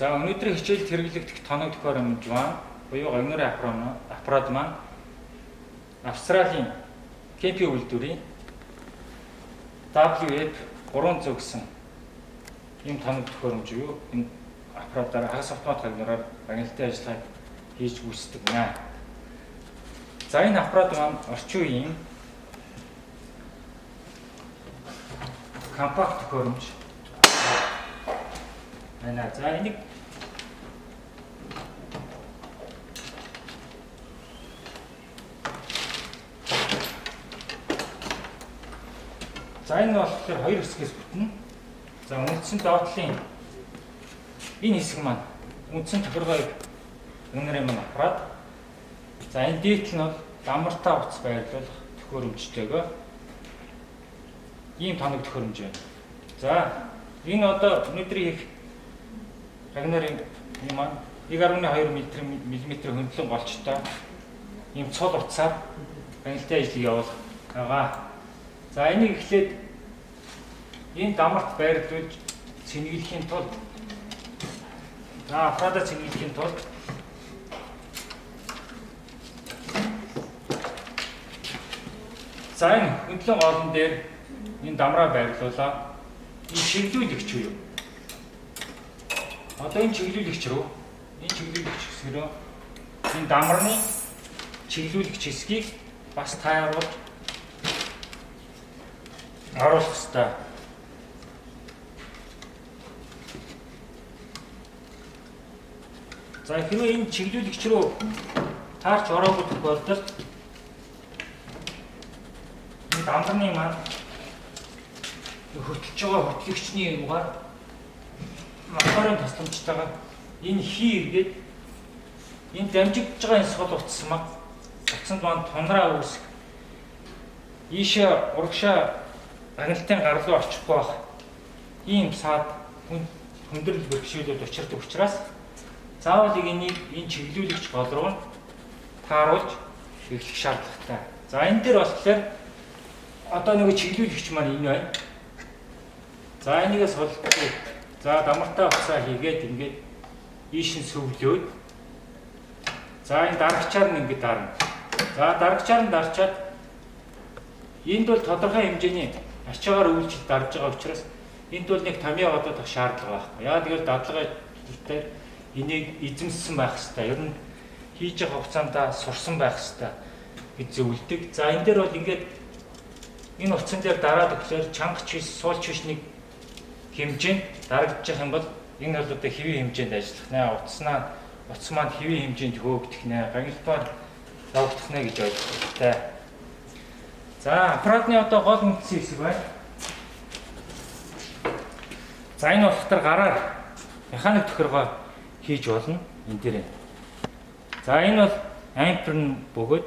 За өнөөдрийн хичээлд хэрэглэгдэх тоног төхөөрөмж маань буюу гогнорын аппарат маань Австралийн кемпийн үйлдвэрийн WF300 гэсэн ийм тоног төхөөрөмж юу энэ аппаратаар хагас автомат гогнороор агентлагын ажиллагааг хийж гүйцэтгэв нэ. За энэ аппарат маань орчин үеийн компакт төхөөрөмж байна. За энийг энэ болохоор хоёр хэсгээс бүтнэ. За үндсэн доотлын энэ хэсэг маань үндсэн тохиргоог өнөрийн маань аппарат. За энэ дээдл нь бол дамартаа утас байрлуулах төхөөрөмжтэйгөө ийм тоног төхөөрөмж байна. За энэ одоо өнөөдрийн их гогнорын юм маань 1.2 мм хөндлөн голчтой ийм цол утсаар агентлагын ажлыг явуулах байгаа. За энийг эхлээд энэ дамарт байрлуулж цэнгэлэхийн тулд аппаратаа цэнгэлэхийн тулд за энэ хөндлөн гоолн дээр энэ дамраа байрлуулаа. Энэ чиглүүлэгч юу? Одоо энэ чиглүүлэгч рүү хэсгэрөө энэ дамрны чиглүүлэгч хэсгийг бас тааруулж оруулах хэрэгтэй. За хэрвээ энэ чиглүүлэгч рүү таарч ороогүй тохиолдолд энэ дамрны маань хөтлөж байгаа хөтлөгчний юугаар моторын тусламжтайгаар энэ хий эргээд энэ дамжигдж байгаа энэ сул утас маань утсанд маань тундраа үүсэх ийшээ урагшаа агентлагын гар руу очихгүй байх ийм саад хүндрэл бэрхшээлүүд учирдаг учраас заавал энийг энэ чиглүүлэгч гол руу тааруулж эхлэх шаардлагатай. За энэ дээр болохоор одоо нэг чиглүүлэгч маань энэ байна. За энийгээс холбоотой за дамартаа уцаа хийгээд ингээд ийш нь сүвлөөд за энэ дарагчаар нь ингээд дарна. За дарагчаар нь дарчаад энд бол тодорхой хэмжээний ачаагаар үйлчлэл дарж байгаа учраас энд бол нэг томьёо одоодох шаардлага байхгүй. Яа тэгэхээр дадлага дээр энийг эзэмссэн байх хэрэгтэй. Ер нь хийж байгаа хугацаанд сурсан байх хэрэгтэй гэж зөвлөдөг. За энэ дээр бол ингээд энэ утсан дээр дараад өгөхлөөр чангач биш, суулч биш нэг хэмжээнд дарагдчих юм бол энэ бол одоо хэвийн хэмжээнд ажиллах нэ. Утас маань хэвийн хэмжээнд хөөгдөх нэ. Гагналбаар явагдах нэ гэж ойлгох хэрэгтэй. За аппаратны одоо гол үндсэн хэсэг байна. За энэ болохоор гараар механик тохиргоо хийж болно энэ дээр. За энэ бол ампер нь бөгөөд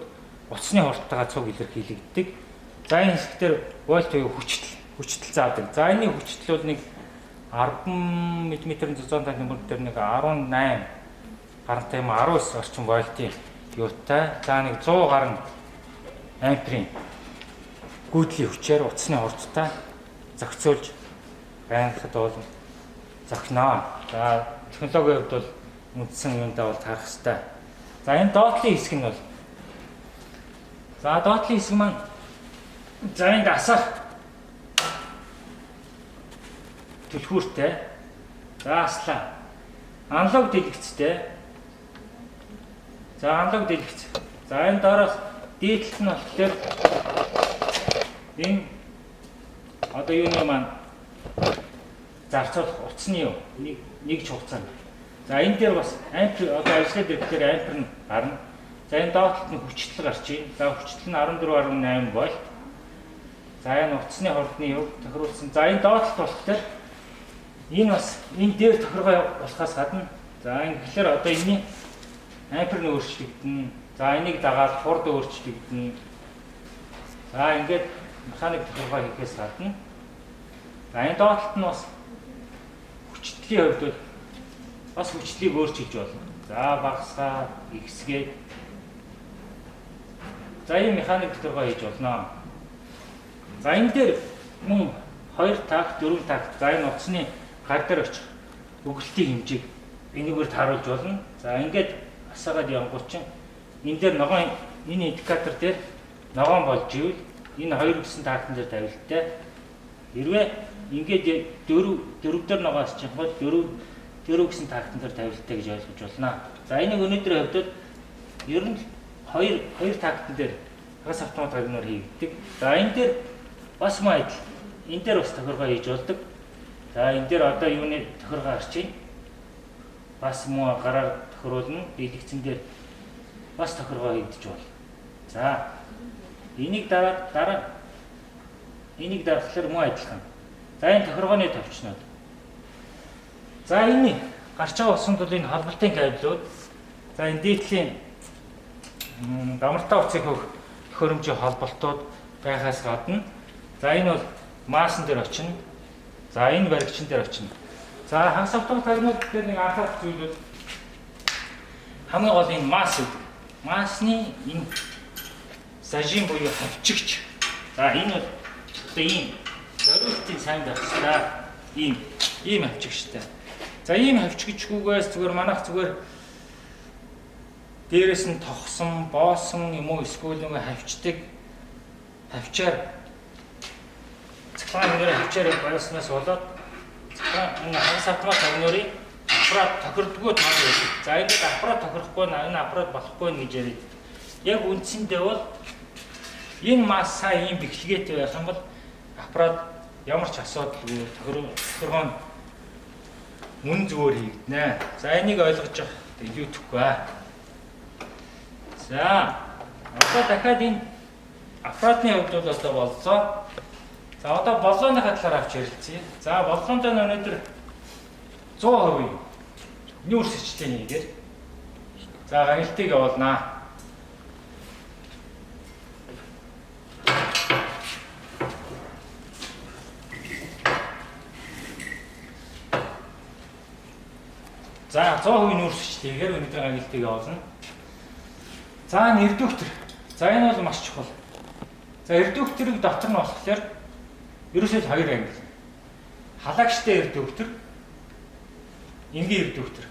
утасны хурдтайгаа цуг илэрхийлэгддэг. За энэ хэсгээр вольт буюу хүчтэл заадаг. За энэ хүчтэл бол нэг 10 мм зузаан тань дээр нэг 18 гарантай юм 19 орчим вольтын юутай. За нэг 100 гаруй амперийн гүйдлийн хүчээр утасны хурдтай зохицуулж байхад бол зохино. За технологийн хувьд бол үндсэн юундаа бол таарах хэрэгтэй. За энэ доотлын хэсэг нь бол за доотлын хэсэг маань за энд асах түлхүүртэй. За аслаа. Аналог дэлгэцтэй. За аналог дэлгэц. За энэ доороос дээдлэлт нь болохоор энэ одоо юуны маань зарцуулах утасны юу нэг ч хугацаанд. За энэ дээр бас ампер одоо ажиллаад ирэхээр ампер нь гарна. За энэ доотлолт нь хүчтэл гарч ийн. За хүчтэл нь 14.8 вольт. За энэ утасны хурдны юу тохируулсан. За энэ доотлолт болохоор энэ бас энэ дээр тохиргоо болохоос гадна. За энэ гэхээр одоо энэний ампер нь өөрчлөгдөнө. За энийг дагаад хурд өөрчлөгдөнө. За ингээд механик тохиргоо хийхээс гадна. За энэ доотлолт нь бас хүчтлийн хувьд бол бас хүчлийг өөрчилж болно. За багасгаа ихсгээд за ийм механик тохиргоо хийж болно. За энэ дээр мөн 2 такт, 4 такт за энэ утасны гар дээр очих өгөлтийн хэмжээг энийгээр тааруулж болно. За ингээд асаагаад явгууд чинь энэ дээр ногоон энэ индикатор дээр ногоон болж ивэл энэ 2 гэсэн таактан дээр тавилттай. Хэрвээ ингээд 4 дээр ногоос чинь бол 4 гэсэн таактан дээр тавилттай гэж ойлгож байна. За энийг өнөөдрийн хувьд ер нь 2 таактан дээр хагас автомат гагнаар хийгддэг. За энэ дээр бас маяг энэ дээр бас тохиргоо хийж болдог. За энэ дээр одоо юуны тохиргоо харчих. Бас муу гараар тохируулна. Биелэгцэн дээр бас тохиргоо хийгдэж байна. За энийг дараа энийг дарахлаар муу адилхан. За энэ тохиргооны товчнууд. За энэ гарч байгаа усан тул энэ холболтын кабелүүд. За энэ дээдлийн дамартаа уцыг хөрөмжийн холболтууд байхаас гадна. За энэ бол маасан дээр очино. За энэ баригчин дээр очино. За хагас автомат гагнууд дээр нэг анхаарах зүйл бол хамгийн гол энэ мас гэдэг. Масны энэ сажин буюу хавчигч. За энэ бол одоо ийм зориултын сайн байх хэрэгтэй. Ийм хавчигчтай. За ийм хавчигчгүйгээс зүгээр манайх зүгээр дээрээс нь тогсон, боосон юм уу эсвэл нэг хавчдаг хавчаар цахилгаан нэрээр хавчаар байснаас болоод энэ хагас автомат гагнуурын аппарат тохирдгоо тоо байдаг. За энэ аппарат тохирохгүй энэ аппарат болохгүй гэж яриад. Яг үндсэндээ бол энэ мас сайн ийм бэхлэгээтэй байх юм бол аппарат ямар ч асуудалгүй тохиргоо мөн зүгээр хийгднэ. За энийг ойлгож явах илүү төгөө. За одоо дахиад энэ аппаратны хувьд бол одоо боллоо. За одоо боллооныхаа талаар авч ярилцъя. За боллоонд нь өнөөдөр 100% нүүрс хичээл хийгээд за гангалтыг явуулнаа. За 100% нүүрс хичээл хийгээд өнөөдөр гангалтыг явуулна. За редуктор. За энэ бол маш чухал. За редукторыг дотор нь болохоор ерөөсөө 2 англи. Халагчтай редуктор, энгийн редуктор.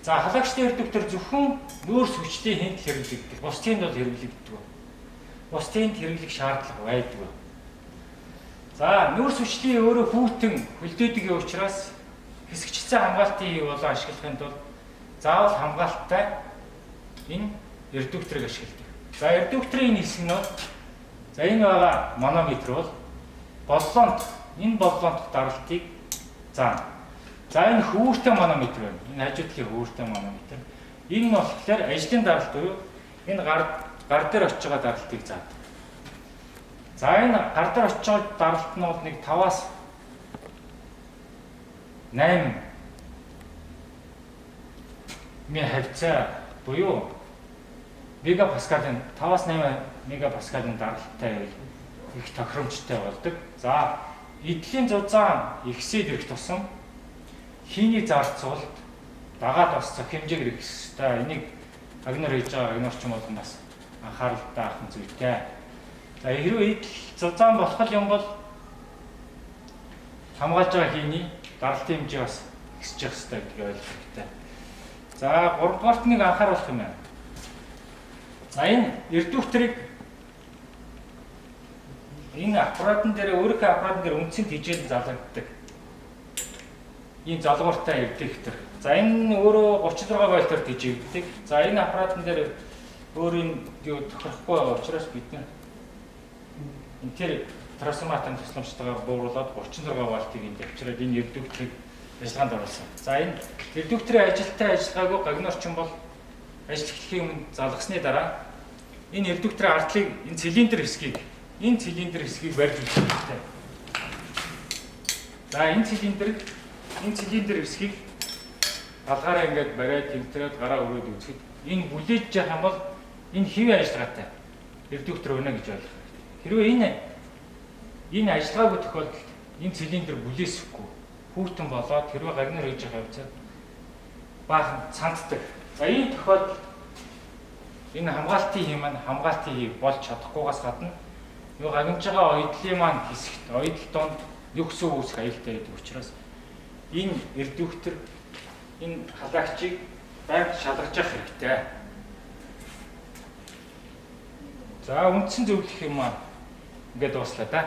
За халагчтай редуктор зөвхөн нүүрс хүчтэй хэнд хэрэглэгддэг. Бусдын бол хэрэглэгддэг. Бусдын хэрэглэх шаардлага байдаг. За нүүрс хүчлийн өөрөө хүүтэн хөлдөөдөг учраас хэсэгчсэн хамгаалтын болон ашиглахын тулд заавал хамгаалттай энэ редукторыг ашигладаг. За редукторын энэ хэсэг нь за энэ байгаа манометр бол боллоонд энэ боллоонд даралтыг заана. За энэ хөвөртэй манометр байна. Энэ хажуудлын хөвөртэй манометр. Энэ нь болохоор ажлын даралт буюу энэ гар дээр очиж байгаа даралтыг заадаг. За энэ гар дээр очиж байгаа даралт нь бол нэг 5-аас 8 хавцаа буюу мегапаскалын 5-аас 8 мегапаскалын даралттай их тохиромжтой болдог. За эдлийн зузаан ихсээд ирэх тусам хийний зарцуулалт дагаад бас зөх хэмжээгээр их хэвээр энийг агнор хийж байгаа агнорчин болон бас анхааралтай ахын зүйтэй. За хэрвээ эдл зузаан болох юм бол хамгаалж байгаа хийний даралтын хэмжээ бас ихсэж явах хэрэгтэй гэдгийг ойлгох хэрэгтэй. За 3 дугаарт нэг анхааруулах юм байна. За энэ редукторыг энэ аппаратын дээр өөрийнхөө аппаратын дээр үндсэнд хижээл залгагддаг. Энэ залгууртай редуктор. За энэ өөрөө 36 вольтоор хижээгддэг. За энэ аппаратын дээр өөрийн юу тохирохгүй байгаа учраас бид энэ тэр трансформаторын тусламжтайгаар бууруулад 36 вольтыг энд авчираад энэ редукторыг ажиллагаанд оруулсан. За энэ редукторын ажилттай ажиллагаагүй гагнорчин бол ажил эхлэхийн өмнө залгасны дараа энэ редукторын ардлыг энэ цилиндр хэсгийг барьж үзэх хэрэгтэй. За энэ цилиндр хэсгийг алгаараа ингээд бариад тэмтрээд гараа өрөөд үзэхэд энэ бүлээж яах юм бол энэ хэвийн ажиллагаатай редуктор өнө гэж ойлгох хэрэгтэй. Хэрвээ энэ ажиллагаагүй тохиолдолд энэ цилиндр бүлээсэхгүй хүүтэн болоод хэрвээ гагнар хийж байгаа хавцад баахан цанддаг. За энэ тохиолдолд энэ хамгаалтын хий маань хамгаалтын хий болж чадахгүйгаас гадна юу гагнаж байгаа ойдлын маань хэсэгт ойдол донд нөхсөн үүсэх аюултай байдаг учраас энэ редуктор энэ халагчийг байнга шалгаж явах хэрэгтэй. За үндсэн зөвлөх юм аа ингээд дууслаа да.